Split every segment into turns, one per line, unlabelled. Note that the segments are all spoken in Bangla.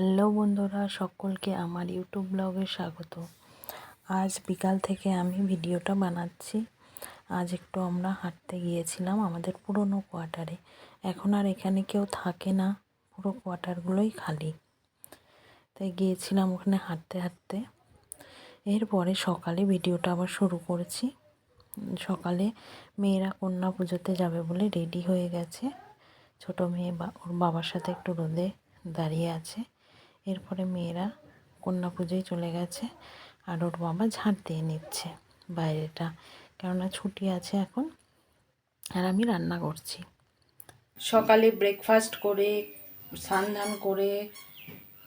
হ্যালো বন্ধুরা, সকলকে আমার ইউটিউব ব্লগে স্বাগত। আজ বিকাল থেকে আমি ভিডিওটা বানাচ্ছি। আজ একটু আমরা হাঁটতে গিয়েছিলাম আমাদের পুরনো কোয়ার্টারে। এখন আর এখানে কেউ থাকে না, পুরো কোয়ার্টারগুলোই খালি। তাই গিয়েছিলাম ওখানে হাঁটতে হাঁটতে। এরপরে সকালে ভিডিওটা আবার শুরু করেছি। সকালে মেয়েরা কন্যা পুজোতে যাবে বলে রেডি হয়ে গেছে। ছোটো মেয়ে ওর বাবার সাথে একটু রোদে দাঁড়িয়ে আছে। এরপরে মেয়েরা কন্যা পুজোয় চলে গেছে আর ওর বাবা ঝাঁট দিয়ে নিচ্ছে বাইরেটা, কেননা ছুটি আছে এখন। আর আমি রান্না করছি। সকালে ব্রেকফাস্ট করে স্নান করে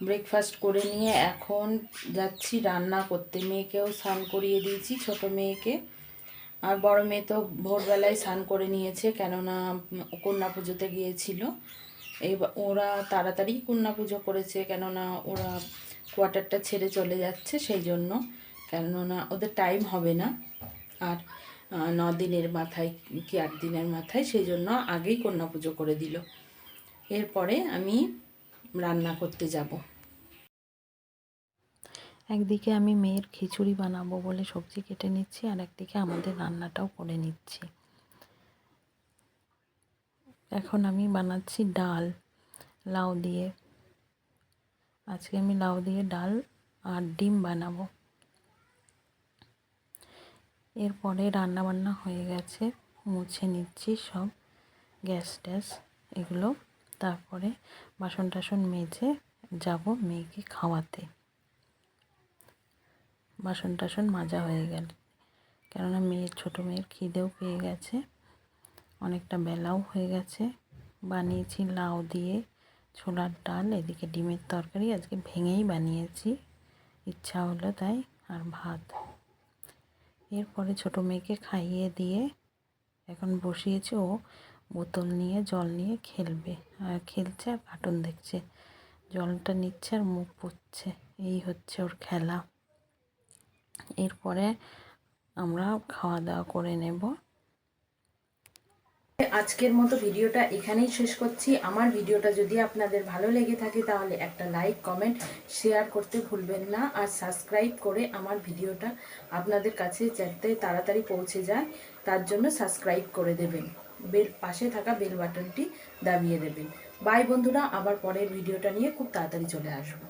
ব্রেকফাস্ট করে নিয়ে এখন যাচ্ছি রান্না করতে। মেয়েকেও স্নান করিয়ে দিয়েছি, ছোট মেয়েকে। আর বড় মেয়ে তো ভোরবেলায় স্নান করে নিয়েছে, কেননা কন্যা পুজোতে গিয়েছিল। ওরা তাড়াতাড়ি কন্যা পুজো করেছে, কেননা ওরা কোয়ার্টারটা ছেড়ে চলে যাচ্ছে, সেই জন্য। কেননা ওদের টাইম হবে না আর 9 দিনের মাথায় কি 8 দিনের মাথায়, সেই জন্য আগেই কন্যা পুজো করে দিল। এরপরে আমি রান্না করতে যাব। একদিকে আমি মেয়ের খিচুড়ি বানাবো বলে সবজি কেটে নিচ্ছি, আর একদিকে আমাদের রান্নাটাও করে নিচ্ছি। এখন আমি বানাচ্ছি ডাল লাউ দিয়ে। আজকে আমি লাউ দিয়ে ডাল আর ডিম বানাবো। এরপরে রান্না বান্না হয়ে গেছে, মুছে নিচ্ছি সব গ্যাস ট্যাস এগুলো। তারপরে বাসন টাসন মেজে যাব মেয়েকে খাওয়াতে। বাসন টাসন মাজা হয়ে গেল, কেননা ছোটো মেয়ের খিদেও পেয়ে গেছে, অনেকটা বেলাও হয়ে গেছে। বানিয়েছি লাউ দিয়ে ছোলার ডাল, এদিকে ডিমের তরকারি আজকে ভেঙেই বানিয়েছি, ইচ্ছা হলো তাই, আর ভাত। এরপরে ছোটো মেয়েকে খাইয়ে দিয়ে এখন বসিয়েছে, ও বোতল নিয়ে জল নিয়ে খেলবে, আর খেলছে আর কার্টুন দেখছে। জলটা নিচ্ছে আর মুখ পুচ্ছে, এই হচ্ছে ওর খেলা। এরপরে আমরা খাওয়া দাওয়া করে নেব। আজকের মতো ভিডিওটা এখানেই শেষ করছি। আমার ভিডিওটা যদি আপনাদের ভালো লেগে থাকে তাহলে একটা লাইক, কমেন্ট, শেয়ার করতে ভুলবেন না। আর সাবস্ক্রাইব করে আমার ভিডিওটা আপনাদের কাছে যাতে তাড়াতাড়ি পৌঁছে যায় তার জন্য সাবস্ক্রাইব করে দেবেন। পাশে থাকা বেল বাটনটি দাবিয়ে দেবেন। বাই বন্ধুরা, আবার পরের ভিডিওটা নিয়ে খুব তাড়াতাড়ি চলে আসবো।